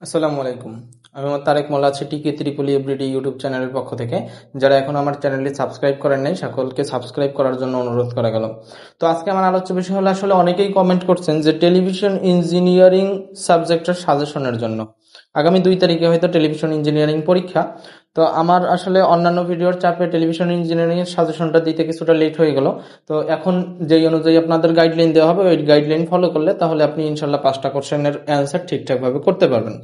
আসসালামু আলাইকুম। আমি আমার তারেক মোল্লা আছি টিকে ত্রিপলি এভরিডে ইউটিউব চ্যানেলের পক্ষ থেকে। যারা এখন আমার চ্যানেলটি সাবস্ক্রাইব করেন নাই সকলকে সাবস্ক্রাইব করার জন্য অনুরোধ করা গেল। তো আজকে আমার আলোচ্য বিষয় হলো, আসলে অনেকেই কমেন্ট করছেন যে টেলিভিশন ইঞ্জিনিয়ারিং সাবজেক্টের সাজেশনের জন্য। আগামী 2 তারিখে হয়তো টেলিভিশন ইঞ্জিনিয়ারিং পরীক্ষা। তো আমার আসলে অন্যান্য ভিডিওর চাপে টেলিভিশন ইঞ্জিনিয়ারিং এর সাজেশনটা দিতে কিছুটা লেট হয়ে গেল। তো এখন যেই অনুযায়ী আপনাদের গাইডলাইন দেওয়া হবে ওই গাইডলাইন ফলো করলে তাহলে আপনি ইনশাল্লাহ 5টা কোশ্চেনের অ্যান্সার ঠিকঠাকভাবে করতে পারবেন।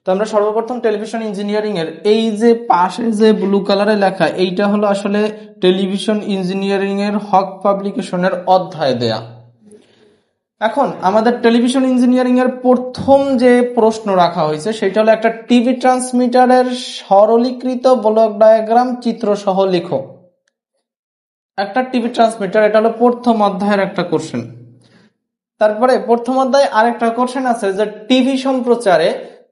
তো আমরা সর্বপ্রথম টেলিভিশন ইঞ্জিনিয়ারিং এর এই যে পাশে যে ব্লু কালারে লেখা, এইটা হলো আসলে টেলিভিশন ইঞ্জিনিয়ারিং এর হক পাবলিকেশনের অধ্যায় দেয়া। এখন আমাদের টেলিভিশন ইঞ্জিনিয়ারিং এর প্রথম যে প্রশ্ন রাখা হয়েছে সেটা হলো একটা টিভি ট্রান্সমিটারের সরলীকৃত ব্লক ডায়াগ্রাম চিত্র সহ লিখো। একটা টিভি ট্রান্সমিটার, এটা হলো প্রথম অধ্যায়ের একটা কোশ্চেন। তারপরে প্রথম অধ্যায়ে আরেকটা কোশ্চেন আছে যে টিভি সম্প্রচারে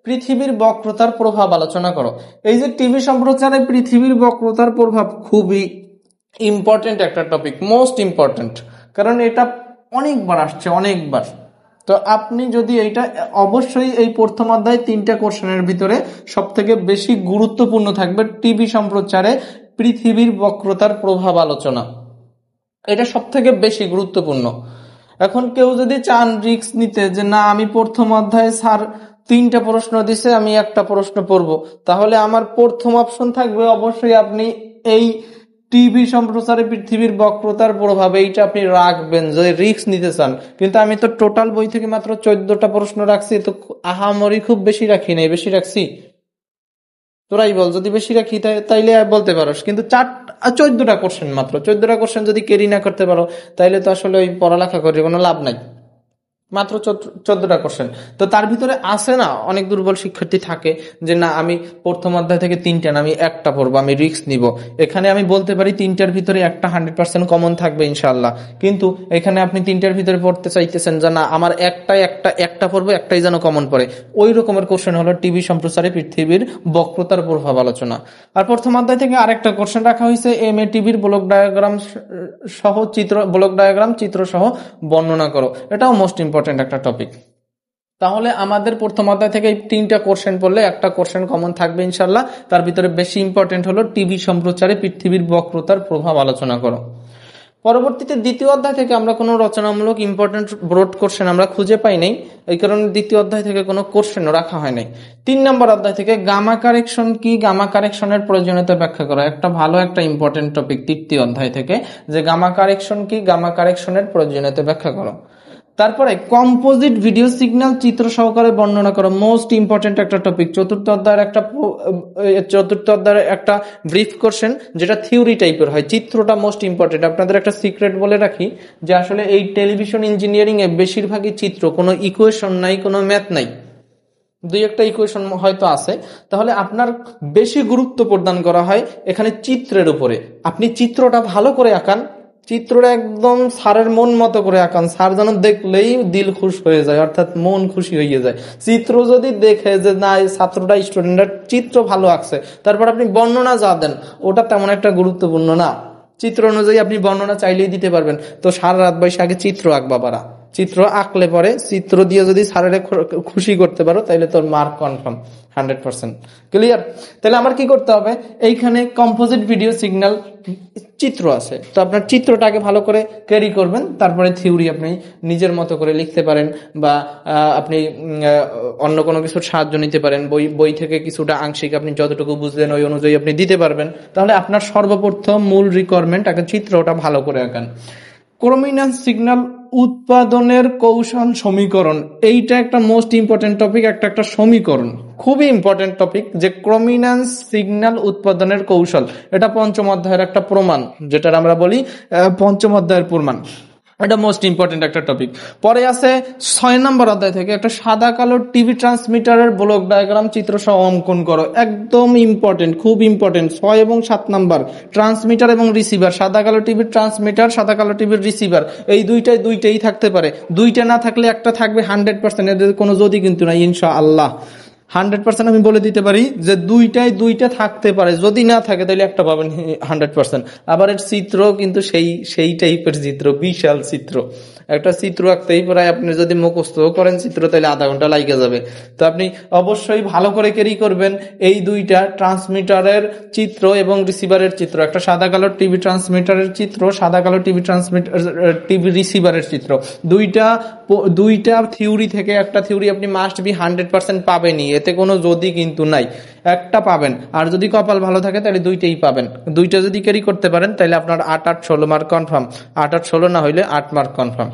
পৃথিবীর বক্রতার প্রভাব আলোচনা করো। এই যে টিভি সম্প্রচারে পৃথিবীর বক্রতার প্রভাব খুবই ইম্পর্টেন্ট একটা টপিক, মোস্ট ইম্পর্টেন্ট, কারণ এটা অনেকবার আসছে, অনেকবার। তো আপনি যদি এইটা অবশ্যই এই প্রথম অধ্যায় 3টা কোশ্চেনের ভিতরে সব থেকে বেশি গুরুত্বপূর্ণ থাকবে টিভি সম্প্রচারে পৃথিবীর বক্রতার প্রভাব আলোচনা, এটা সব থেকে বেশি গুরুত্বপূর্ণ। এখন কেউ যদি চান রিস্ক নিতে যে না আমি প্রথম অধ্যায়ে স্যার 3টা প্রশ্ন দিছে আমি একটা প্রশ্ন পড়বো, তাহলে আমার প্রথম অপশন থাকবে অবশ্যই আপনি এই টিভি সম্প্রচারে পৃথিবীর বক্রতার প্রভাব, এইটা আপনি রাখবেন যদি রিস্ক নিতে চান। কিন্তু আমি তো টোটাল বই থেকে মাত্র 14টা প্রশ্ন রাখছি, তো আহামরি খুব বেশি রাখি নাই, বেশি রাখছি? তোরাই বল, যদি বেশি রাখি তাইলে বলতে পারোস, কিন্তু 14টা কোশ্চেন, মাত্র 14টা কোশ্চেন যদি ক্যারি না করতে পারো তাইলে তো আসলে ওই পড়ালেখা করে কোনো লাভ নাই। মাত্র 14টা কোশ্চেন। তো তার ভিতরে আসে না অনেক দুর্বল শিক্ষার্থী থাকে যে না আমি প্রথম অধ্যায় থেকে 3টা না আমি একটা পড়বো, আমি রিস্ক নিব। এখানে আমি বলতে পারি 3টার ভিতরে একটা 100% কমন থাকবে ইনশাআল্লাহ, কিন্তু এখানে আপনি 3টার ভিতরে পড়তে চাইতেছেন যে না আমার একটা পড়বো, একটাই যেন কমন পড়ে। ওই রকমের কোশ্চেন হলো টিভি সম্প্রচারে পৃথিবীর বক্রতার প্রভাব আলোচনা। আর প্রথম অধ্যায় থেকে আরেকটা কোশ্চেন রাখা হয়েছে এম এ টিভির ব্লক ডায়াগ্রাম সহ চিত্র সহ বর্ণনা করো। এটাও মোস্ট ইম্পর্টেন্ট একটা টপিক। তাহলে আমাদের প্রথম অধ্যায় থেকে এই 3টা কোশ্চেন পড়লে একটা কোশ্চেন কমন থাকবে ইনশাল্লাহ। তার ভিতরে বেশি ইম্পর্টেন্ট হলো টিভি সম্প্রচারে পৃথিবীর বক্রতার প্রভাব আলোচনা করো। পরবর্তীতে দ্বিতীয় অধ্যায় থেকে আমরা কোনো রচনামূলক ইম্পর্টেন্ট ব্রড কোশ্চেন আমরা খুঁজে পাই নাই, এই কারণে দ্বিতীয় অধ্যায় থেকে কোনো কোশ্চেনও রাখা হয় নাই। 3 নম্বর অধ্যায় থেকে গামা কারেকশন কি, গামা কারেকশনের প্রয়োজনীয়তা ব্যাখ্যা করা, একটা ভালো একটা ইম্পর্টেন্ট টপিক তৃতীয় অধ্যায় থেকে, যে গামা কারেকশন কি, গামা কারেকশনের প্রয়োজনীয়তা ব্যাখ্যা করো। তারপরে কম্পোজিট ভিডিও সিগন্যাল চিত্র সহকারে বর্ণনা করো, মোস্ট ইম্পর্টেন্ট একটা টপিক। চতুর্থ অধ্যায়ের একটা ব্রিফ কোশ্চেন যেটা থিওরি টাইপের হয়, চিত্রটা মোস্ট ইম্পর্টেন্ট। আপনাদের একটা সিক্রেট বলে রাখি যে আসলে এই টেলিভিশন ইঞ্জিনিয়ারিং এ বেশিরভাগই চিত্র, কোনো ইকুয়েশন নাই, কোনো ম্যাথ নাই, 2-একটা ইকুয়েশন হয়তো আছে। তাহলে আপনার বেশি গুরুত্ব প্রদান করা হয় এখানে চিত্রের উপরে। আপনি চিত্রটা ভালো করে আঁকান, চিত্রটা একদম স্যারের মন মতো করে আঁকান, স্যার যেন দেখলেই দিল খুশ হয়ে যায়, অর্থাৎ মন খুশি হয়ে যায়। চিত্র যদি দেখে যে না এই ছাত্রটা স্টুডেন্টরা চিত্র ভালো আঁকছে, তারপর আপনি বর্ণনা যা দেন ওটা তেমন একটা গুরুত্বপূর্ণ না। চিত্র অনুযায়ী আপনি বর্ণনা চাইলেই দিতে পারবেন। তো সারা রাত বয়সে আগে চিত্র আঁকবা পারা, চিত্র আঁকলে পরে চিত্র দিয়ে যদি স্যারের খুশি করতে পারো তাহলে তোর মার্ক কনফার্ম 100%। ক্লিয়ার? তাহলে আমার কি করতে হবে, এইখানে কম্পোজিট ভিডিও সিগন্যাল চিত্র আছে, তো আপনার চিত্রটাকে ভালো করে ক্যারি করবেন, তারপরে থিওরি আপনি নিজের মতো করে লিখতে পারেন, বা আপনি অন্য কোনো কিছুর সাহায্য নিতে পারেন, বই থেকে কিছুটা আংশিক আপনি যতটুকু বুঝলেন ওই অনুযায়ী আপনি দিতে পারবেন। তাহলে আপনার সর্বপ্রথম মূল রিকোয়ারমেন্ট আগে চিত্রটা ভালো করে আঁকান। ক্রোমিনাস সিগন্যাল উৎপাদনের কৌশল সমীকরণ, এইটা একটা মোস্ট ইম্পর্টেন্ট টপিক, একটা সমীকরণ, খুবই ইম্পর্টেন্ট টপিক, যে ক্রোমিনাস সিগন্যাল উৎপাদনের কৌশল। এটা 5ম অধ্যায়ের একটা প্রমাণ, যেটা আমরা বলি 5ম অধ্যায়ের প্রমাণ। এটা মোস্ট ইম্পর্টেন্ট একটা টপিক। পরে আছে 6 নম্বর অধ্যায় থেকে একটা সাদা কালো টিভি ট্রান্সমিটারের ব্লক ডায়াগ্রাম চিত্র সহ অঙ্কন করো, একদম ইম্পর্টেন্ট, খুব ইম্পর্টেন্ট। 6 এবং 7 নম্বর ট্রান্সমিটার এবং রিসিভার, সাদা কালো টিভির ট্রান্সমিটার, সাদা কালো টিভির রিসিভার, এই দুইটাই থাকতে পারে, দুইটা না থাকলে একটা থাকবে 100%, এদের কোনো যদি কিন্তু নাই ইনশাআল্লাহ। 100% আমি বলে দিতে পারি যে দুইটা থাকতে পারে, যদি না থাকে তাহলে একটা পাবেন 100%। আবার এর চিত্র কিন্তু সেই টাইপের চিত্র, বিশাল চিত্র। একটা চিত্র আঁকতেই প্রায় আপনি যদি মুখস্থ করেন চিত্র, তাহলে আধা ঘন্টা লাগে যাবে। তো আপনি অবশ্যই ভালো করে ক্যারি করবেন এই দুইটা, ট্রান্সমিটারের চিত্র এবং রিসিভারের চিত্র। একটা সাদা কালো টিভি ট্রান্সমিটারের চিত্র, সাদা কালো টিভি রিসিভারের চিত্র। দুইটা থিওরি থেকে একটা থিওরি আপনি মাস্ট বি 100% পাবেনই, এতে কোনো যদি কিন্তু নাই, একটা পাবেন। আর যদি কপাল ভালো থাকে তাহলে দুইটাই পাবেন। দুইটা যদি ক্যারি করতে পারেন তাহলে আপনার 8-8-16 মার্ক কনফার্ম। 8-8-16 না হইলে 8 মার্ক কনফার্ম।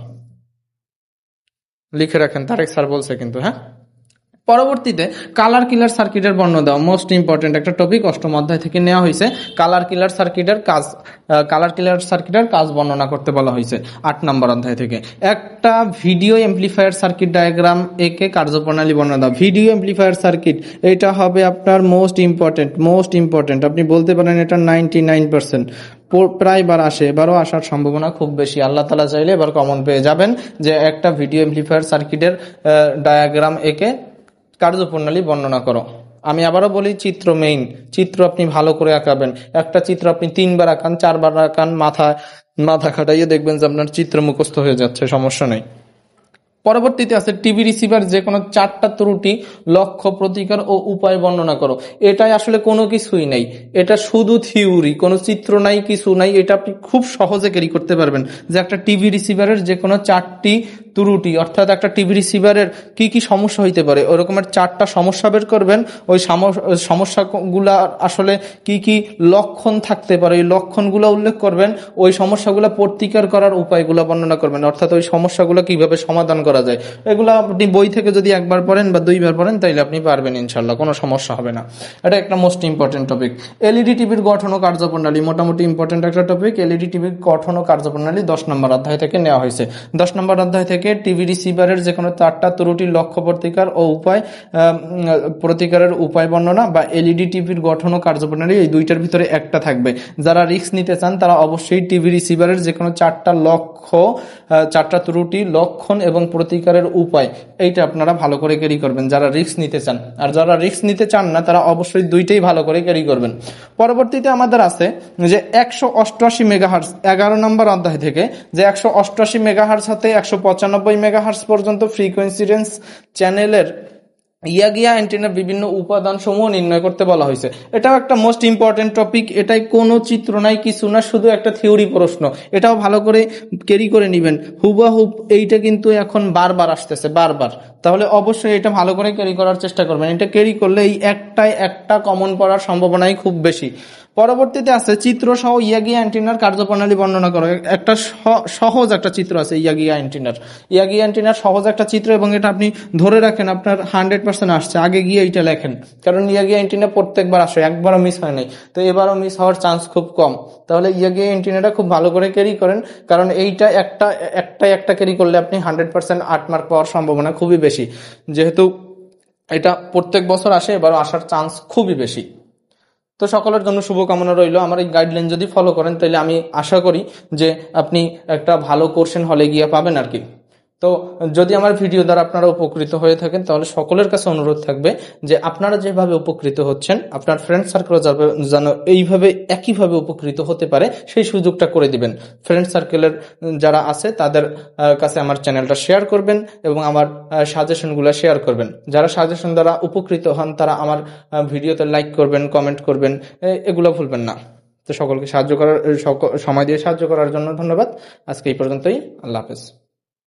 লিখে রাখেন, তারেক স্যার বলছে কিন্তু। হ্যাঁ, পরবর্তীতে কালার কিলার সার্কিটের বর্ণনা দাও, মোস্ট ইম্পর্টেন্ট একটা টপিক, 8ম অধ্যায় থেকে নেওয়া হয়েছে। কালার কিলার সার্কিটের কাজ বর্ণনা করতে বলা হয়েছে 8 নম্বর অধ্যায় থেকে। একটা ভিডিও এমপ্লিফায়ার সার্কিট ডায়াগ্রাম একে কার্যপ্রণালী বর্ণনা দাও। ভিডিও এমপ্লিফায়ার সার্কিট, এটা হবে আপনার মোস্ট ইম্পর্টেন্ট। আপনি বলতে পারেন এটা 99%, প্রায় বার আসে, এবারও আসার সম্ভাবনা খুব বেশি। আল্লাহ তাআলা চাইলে এবার কমন পেয়ে যাবেন যে একটা ভিডিও এমপ্লিফায়ার সার্কিটের ডায়াগ্রাম একে কার্যপ্রণালী বর্ণনা করো। আমি আবারও বলি, চিত্র মেইন, চিত্র আপনি ভালো করে আঁকাবেন। একটা চিত্র আপনি 3 বার আঁকান, 4 বার আঁকান, মাথা খাটাইয়ে দেখবেন যে আপনার চিত্র মুখস্থ হয়ে যাচ্ছে, সমস্যা নেই। পরবর্তীতে আছে টিভি রিসিভার যে কোনো 4টা ত্রুটি, লক্ষ্য, প্রতিকার ও উপায় বর্ণনা করো। এটাই আসলে কোনো কিছুই নাই, এটা শুধু থিওরি, কোনো চিত্র নাই, কিছু নাই। এটা আপনি খুব সহজে ক্যারি করতে পারবেন যে একটা টিভি রিসিভারের যে কোনো 4টি ত্রুটি, অর্থাৎ একটা টিভি রিসিভারের কি কি সমস্যা হইতে পারে ওরকমের 4টা সমস্যা বের করবেন। ওই সমস্যাগুলা আসলে কি কি লক্ষণ থাকতে পারে, ওই লক্ষণগুলো উল্লেখ করবেন। ওই সমস্যাগুলো প্রতিকার করার উপায়গুলো বর্ণনা করবেন, অর্থাৎ ওই সমস্যাগুলো কিভাবে সমাধান করা যায়। এগুলো আপনি বই থেকে যদি একবার পড়েন বা 2 বার পড়েন তাইলে আপনি পারবেন ইনশাল্লাহ, কোনো সমস্যা হবে না। এটা একটা মোস্ট ইম্পর্টেন্ট টপিক। এলইডি টিভির গঠন ও কার্যপ্রণালী, মোটামুটি ইম্পর্টেন্ট একটা টপিক। এলইডি টিভির গঠন ও কার্যপ্রণালী 10 নম্বর অধ্যায় থেকে নেওয়া হয়েছে। 10 নম্বর অধ্যায় থেকে টিভি রিসিভারের যে কোনো 4টা ত্রুটির লক্ষ্য, প্রতিকার ও প্রতিকারের উপায় বর্ণনা, বা এলইডি টিভির গঠন ও কার্যপ্রণালী, এই দুইটার ভিতরে একটা থাকবে। যারা রিস্ক নিতে চান তারা অবশ্যই টিভি রিসিভারের যে কোনো 4টা ত্রুটি, লক্ষণ এবং প্রতিকারের উপায়, এইটা আপনারা ভালো করে ক্যারি করবেন যারা রিস্ক নিতে চান। আর যারা রিস্ক নিতে চান না তারা অবশ্যই দুইটাই ভালো করে ক্যারি করবেন। পরবর্তীতে আমাদের আছে যে 188 মেগাহার্জ, 11 নম্বর অধ্যায় থেকে, যে 188 মেগাহার্জ হতে 195 মেগাহার্জ পর্যন্ত ফ্রিকোয়েন্সি রেঞ্জ চ্যানেলের ইয়াগিয়া অ্যান্টেনার বিভিন্ন উপাদান সমূহ নির্ণয় করতে বলা হয়েছে। এটাও একটা মোস্ট ইম্পর্টেন্ট টপিক। এটাই কোনো চিত্র নাই, কিছু না, শুধু একটা থিওরি প্রশ্ন। এটাও ভালো করে ক্যারি করে নেবেন হুবাহুব। এইটা কিন্তু এখন বারবার আসতেছে, বারবার। তাহলে অবশ্যই এটা ভালো করে ক্যারি করার চেষ্টা করবেন। এটা ক্যারি করলে এই একটা কমন পড়ার সম্ভাবনাই খুব বেশি। পরবর্তীতে আছে চিত্র সহ ইয়াগিয়া অ্যান্টেনার কার্যপ্রণালী বর্ণনা করো। একটা সহজ একটা চিত্র আছে ইয়াগিয়া অ্যান্টেনার সহজ একটা চিত্র, এবং এটা আপনি ধরে রাখেন আপনার 100% আসছে। আগে গিয়ে এটা লেখেন, কারণ ইয়াগিয়া অ্যান্টেনা প্রত্যেকবার আসে, একবারও মিস হয় নাই, তো এবারও মিস হওয়ার চান্স খুব কম। তাহলে ইয়াগিয়া অ্যান্টেনাটা খুব ভালো করে ক্যারি করেন, কারণ এইটা একটা ক্যারি করলে আপনি 100% 8 মার্ক পাওয়ার সম্ভাবনা খুবই বেশি। যেহেতু এটা প্রত্যেক বছর আসে, এবারও আসার চান্স খুবই বেশি। তো সকলের জন্য শুভকামনা রইল। আমার এই গাইডলাইন যদি ফলো করেন তাহলে আমি আশা করি যে আপনি একটা ভালো কোশ্চেন হলে গিয়ে পাবেন আর কি। তো যদি আমার ভিডিও দ্বারা আপনারা উপকৃত হয়ে থাকেন তাহলে সকলের কাছে অনুরোধ থাকবে যে আপনারা যেভাবে উপকৃত হচ্ছেন আপনার ফ্রেন্ড সার্কেল যেন এইভাবে একইভাবে উপকৃত হতে পারে সেই সুযোগটা করে দিবেন। ফ্রেন্ড সার্কেলের যারা আছে তাদের কাছে আমার চ্যানেলটা শেয়ার করবেন এবং আমার সাজেশনগুলো শেয়ার করবেন। যারা সাজেশন দ্বারা উপকৃত হন তারা আমার ভিডিওতে লাইক করবেন, কমেন্ট করবেন, এগুলো ভুলবেন না। তো সকলকে সময় দিয়ে সাহায্য করার জন্য ধন্যবাদ। আজকে এই পর্যন্তই। আল্লাহ হাফেজ।